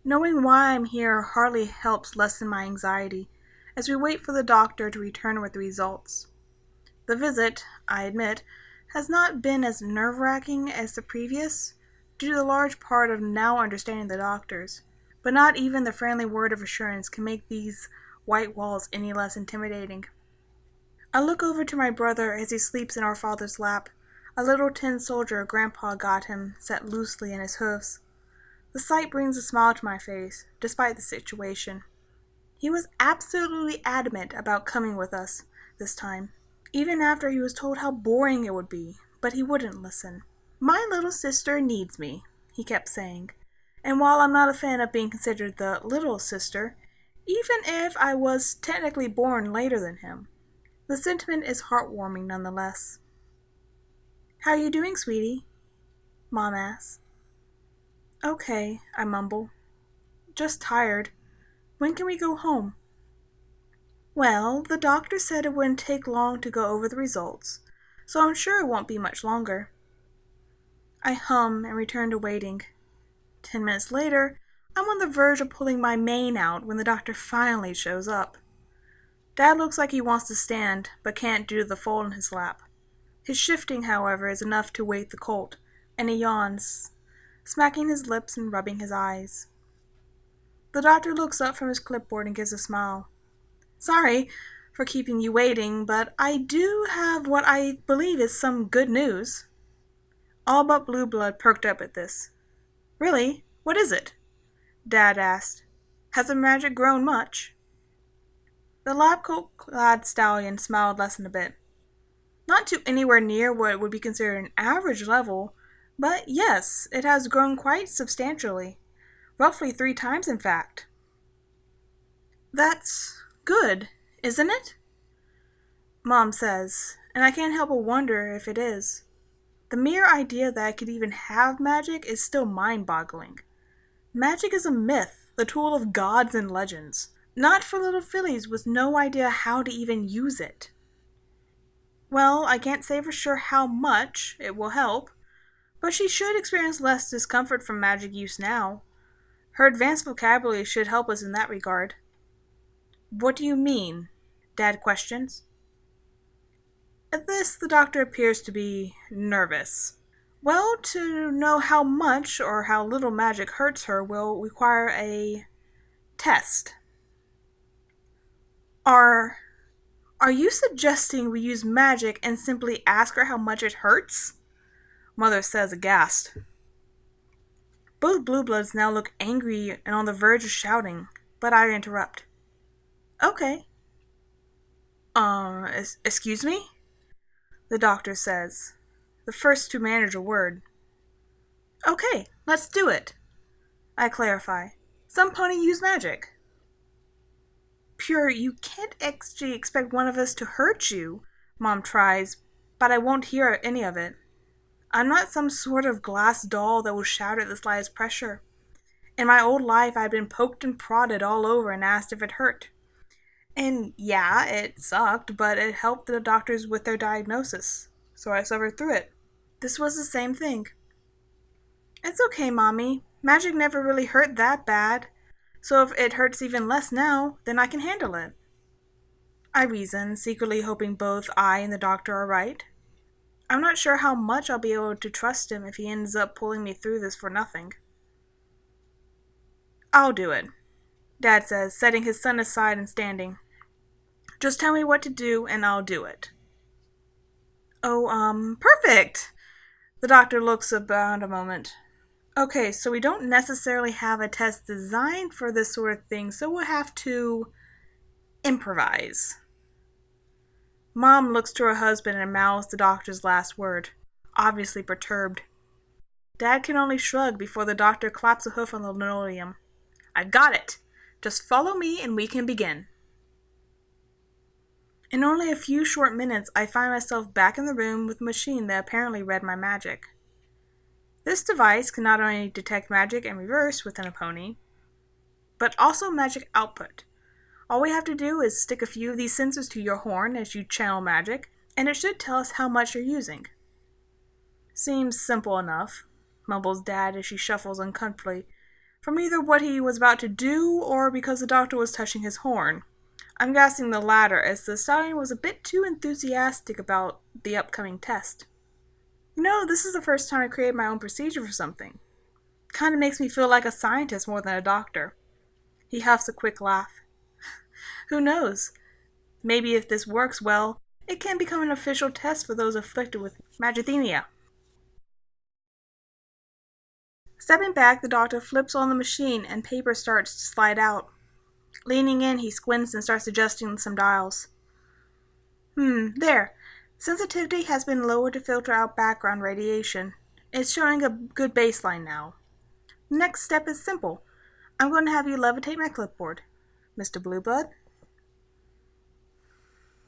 Knowing why I'm here hardly helps lessen my anxiety as we wait for the doctor to return with the results. The visit, I admit, has not been as nerve-wracking as the previous, due to the large part of now understanding the doctors, but not even the friendly word of assurance can make these white walls any less intimidating. I look over to my brother as he sleeps in our father's lap, a little tin soldier Grandpa got him set loosely in his hoofs. The sight brings a smile to my face, despite the situation. He was absolutely adamant about coming with us this time, even after he was told how boring it would be, but he wouldn't listen. "My little sister needs me," he kept saying, and while I'm not a fan of being considered the little sister, even if I was technically born later than him, the sentiment is heartwarming nonetheless. "How are you doing, sweetie?" Mom asks. "Okay," I mumble. "Just tired. When can we go home?" "Well, the doctor said it wouldn't take long to go over the results, so I'm sure it won't be much longer." I hum and return to waiting. 10 minutes later, I'm on the verge of pulling my mane out when the doctor finally shows up. Dad looks like he wants to stand, but can't due to the fold in his lap. His shifting, however, is enough to wake the colt, and he yawns, smacking his lips and rubbing his eyes. The doctor looks up from his clipboard and gives a smile. "Sorry for keeping you waiting, but I do have what I believe is some good news." All but Blue Blood perked up at this. "Really? What is it?" Dad asked. "Has the magic grown much?" The lab coat-clad stallion smiled less than a bit. "Not to anywhere near what would be considered an average level, but yes, it has grown quite substantially. Roughly 3 times, in fact." "That's good, isn't it?" Mom says, and I can't help but wonder if it is. The mere idea that I could even have magic is still mind-boggling. Magic is a myth, the tool of gods and legends, not for little fillies with no idea how to even use it. Well, I can't say for sure how much it will help, but she should experience less discomfort from magic use now. Her advanced vocabulary should help us in that regard. "What do you mean?" Dad questions. At this, the doctor appears to be nervous. "Well, to know how much or how little magic hurts her will require a test." Are you suggesting we use magic and simply ask her how much it hurts?" Mother says aghast. Both Blue Bloods now look angry and on the verge of shouting, but I interrupt. "Okay." Excuse me?" the doctor says, the first to manage a word. "Okay, let's do it," I clarify. "Some pony use magic." "Pure, you can't actually expect one of us to hurt you," Mom tries, but I won't hear any of it. I'm not some sort of glass doll that will shatter at the slightest pressure. In my old life, I'd been poked and prodded all over and asked if it hurt. And yeah, it sucked, but it helped the doctors with their diagnosis, so I suffered through it. This was the same thing. "It's okay, Mommy. Magic never really hurt that bad. So if it hurts even less now, then I can handle it," I reason, secretly hoping both I and the doctor are right. I'm not sure how much I'll be able to trust him if he ends up pulling me through this for nothing. "I'll do it," Dad says, setting his son aside and standing. "Just tell me what to do and I'll do it." "Oh, perfect!" The doctor looks around a moment. "Okay, so we don't necessarily have a test designed for this sort of thing, so we'll have to improvise." Mom looks to her husband and mouths the doctor's last word, obviously perturbed. Dad can only shrug before the doctor claps a hoof on the linoleum. "I've got it! Just follow me and we can begin." In only a few short minutes, I find myself back in the room with a machine that apparently read my magic. This device can not only detect magic in reverse within a pony, but also magic output. All we have to do is stick a few of these sensors to your horn as you channel magic, and it should tell us how much you're using. "Seems simple enough," mumbles Dad as she shuffles uncomfortably from either what he was about to do or because the doctor was touching his horn. I'm guessing the latter, as the stallion was a bit too enthusiastic about the upcoming test. This is the first time I created my own procedure for something. Kinda makes me feel like a scientist more than a doctor. He huffs a quick laugh. Who knows? Maybe if this works well, it can become an official test for those afflicted with magothenia. Stepping back, the doctor flips on the machine and paper starts to slide out. Leaning in, he squints and starts adjusting some dials. There. Sensitivity has been lowered to filter out background radiation. It's showing a good baseline now. The next step is simple. I'm going to have you levitate my clipboard. Mr. Blueblood?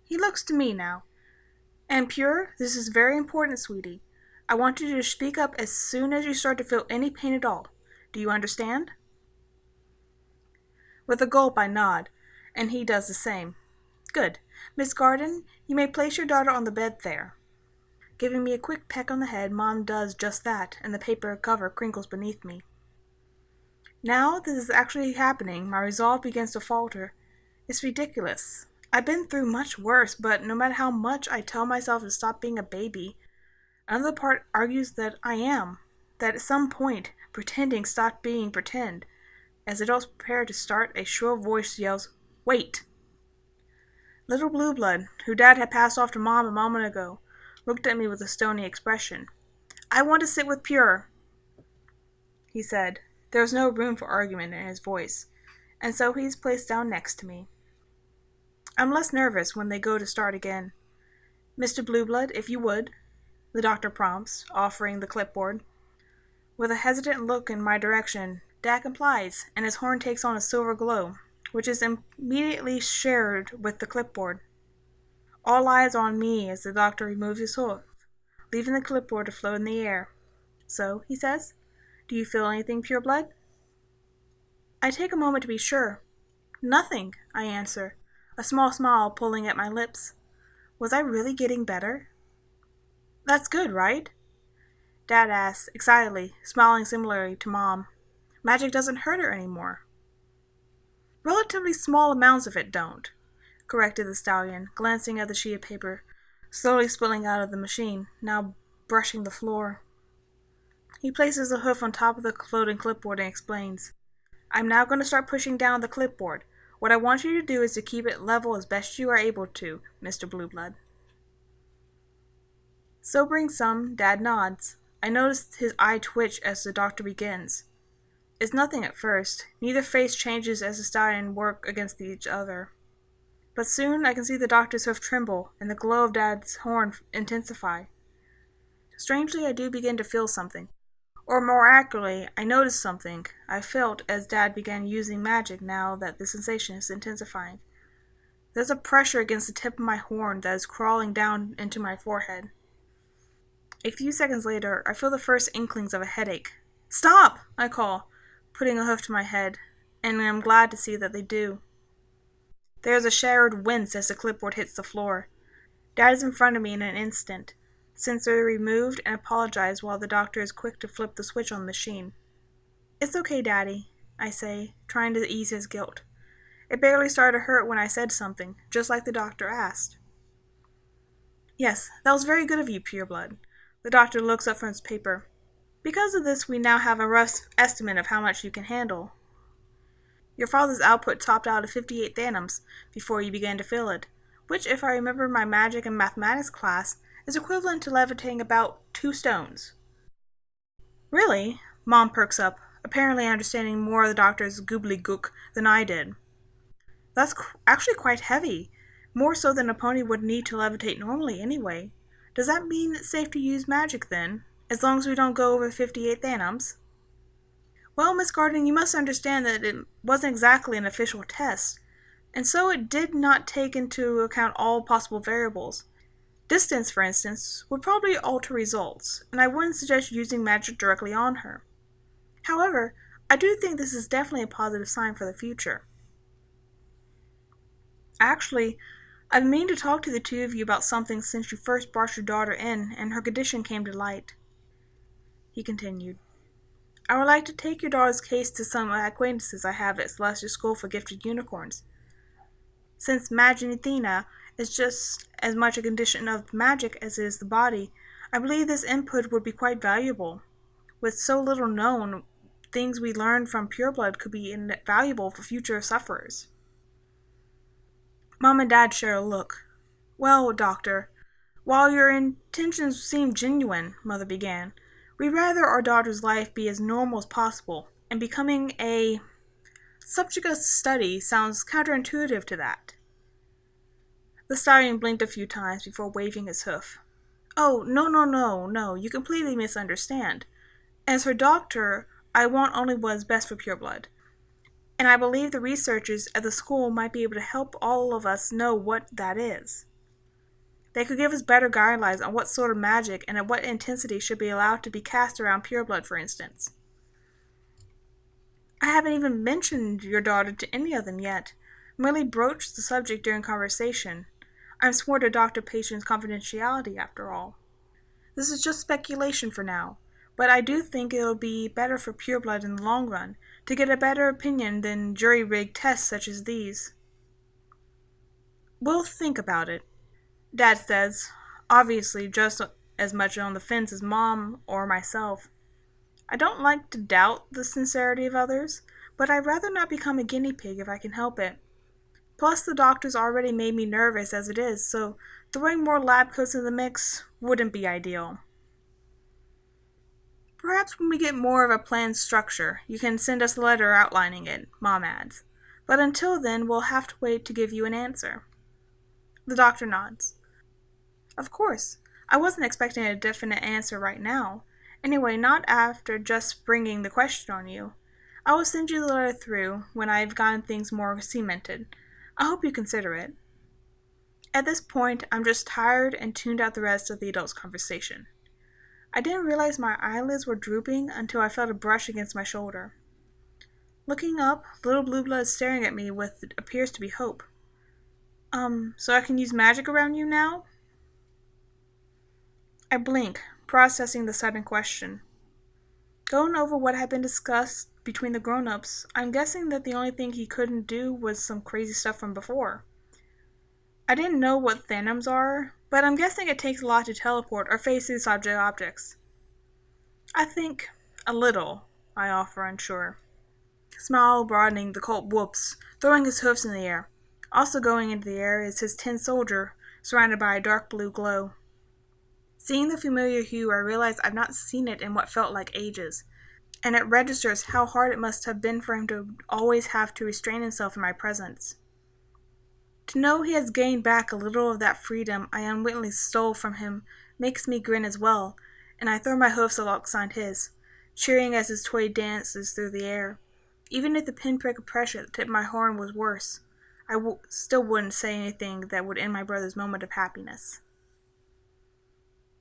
He looks to me now. And Pure, this is very important, sweetie. I want you to speak up as soon as you start to feel any pain at all. Do you understand? With a gulp, I nod, and he does the same. Good. Miss Garden, you may place your daughter on the bed there. Giving me a quick peck on the head, Mom does just that, and the paper cover crinkles beneath me. Now this is actually happening, my resolve begins to falter. It's ridiculous. I've been through much worse, but no matter how much I tell myself to stop being a baby, another part argues that I am, that at some point, pretending stopped being pretend. As adults prepare to start, a shrill voice yells, "Wait!" Little Blueblood, who Dad had passed off to Mom a moment ago, looked at me with a stony expression. "I want to sit with Pure," he said. There was no room for argument in his voice, and so he's placed down next to me. I'm less nervous when they go to start again. "Mr. Blueblood, if you would," the doctor prompts, offering the clipboard. With a hesitant look in my direction, Dad complies, and his horn takes on a silver glow, which is immediately shared with the clipboard. All eyes are on me as the doctor removes his hoof, leaving the clipboard to float in the air. "So," he says, "do you feel anything, Pure Blood?" I take a moment to be sure. "Nothing," I answer, a small smile pulling at my lips. Was I really getting better? "That's good, right?" Dad asks, excitedly, smiling similarly to Mom. "Magic doesn't hurt her anymore." "Relatively small amounts of it don't," corrected the stallion, glancing at the sheet of paper, slowly spilling out of the machine, now brushing the floor. He places the hoof on top of the floating clipboard and explains, "I'm now going to start pushing down the clipboard. What I want you to do is to keep it level as best you are able to, Mr. Blueblood." Sobering some, Dad nods. I notice his eye twitch as the doctor begins. It's nothing at first. Neither face changes as the stallion work against each other. But soon I can see the doctor's hoof tremble and the glow of Dad's horn intensify. Strangely, I do begin to feel something. Or more accurately, I notice something I felt as Dad began using magic now that the sensation is intensifying. There's a pressure against the tip of my horn that is crawling down into my forehead. A few seconds later, I feel the first inklings of a headache. "Stop!" I call, putting a hoof to my head, and I'm glad to see that they do. There is a shattered wince as the clipboard hits the floor. Dad is in front of me in an instant, sensor removed, and apologized while the doctor is quick to flip the switch on the machine. "It's okay, Daddy," I say, trying to ease his guilt. It barely started to hurt when I said something, just like the doctor asked. "Yes, that was very good of you, Pure Blood." The doctor looks up from his paper. "Because of this, we now have a rough estimate of how much you can handle. Your father's output topped out at 58 thanums before you began to feel it, which, if I remember my magic and mathematics class, is equivalent to levitating about 2 stones. "Really?" Mom perks up, apparently understanding more of the doctor's gobbledygook than I did. "That's actually quite heavy, more so than a pony would need to levitate normally anyway. Does that mean it's safe to use magic then, as long as we don't go over 58 thanums?" "Well, Miss Garden, you must understand that it wasn't exactly an official test, and so it did not take into account all possible variables. Distance, for instance, would probably alter results, and I wouldn't suggest using magic directly on her. However, I do think this is definitely a positive sign for the future. Actually, I've been meaning to talk to the two of you about something since you first brought your daughter in and her condition came to light," he continued. I would like to take your daughter's case to some acquaintances I have at Celestial School for Gifted Unicorns. Since Maginathena is just as much a condition of magic as it is the body, I believe this input would be quite valuable. With so little known, things we learn from pureblood could be invaluable for future sufferers. Mom and Dad share a look. Well, Doctor, while your intentions seem genuine, Mother began, we'd rather our daughter's life be as normal as possible, and becoming a subject of study sounds counterintuitive to that. The stallion blinked a few times before waving his hoof. Oh, no, you completely misunderstand. As her doctor, I want only what is best for pureblood. And I believe the researchers at the school might be able to help all of us know what that is. They could give us better guidelines on what sort of magic and at what intensity should be allowed to be cast around pureblood, for instance. I haven't even mentioned your daughter to any of them yet, merely broached the subject during conversation. I'm sworn to doctor-patient confidentiality, after all. This is just speculation for now, but I do think it'll be better for pureblood in the long run to get a better opinion than jury-rigged tests such as these. We'll think about it, Dad says, obviously just as much on the fence as Mom or myself. I don't like to doubt the sincerity of others, but I'd rather not become a guinea pig if I can help it. Plus, the doctors already made me nervous as it is, so throwing more lab coats in the mix wouldn't be ideal. Perhaps when we get more of a planned structure, you can send us a letter outlining it, Mom adds. But until then, we'll have to wait to give you an answer. The doctor nods. Of course. I wasn't expecting a definite answer right now. Anyway, not after just springing the question on you. I will send you the letter through when I've gotten things more cemented. I hope you consider it. At this point, I'm just tired and tuned out the rest of the adults' conversation. I didn't realize my eyelids were drooping until I felt a brush against my shoulder. Looking up, little blue blood is staring at me with what appears to be hope. So I can use magic around you now? I blink, processing the sudden question. Going over what had been discussed between the grown-ups, I'm guessing that the only thing he couldn't do was some crazy stuff from before. I didn't know what phantoms are, but I'm guessing it takes a lot to teleport or phase through subject objects. I think a little, I offer, unsure. Smile broadening, the colt whoops, throwing his hoofs in the air. Also going into the air is his tin soldier, surrounded by a dark blue glow. Seeing the familiar hue, I realize I've not seen it in what felt like ages, and it registers how hard it must have been for him to always have to restrain himself in my presence. To know he has gained back a little of that freedom I unwittingly stole from him makes me grin as well, and I throw my hoofs alongside his, cheering as his toy dances through the air. Even if the pinprick of pressure that tipped my horn was worse, I still wouldn't say anything that would end my brother's moment of happiness.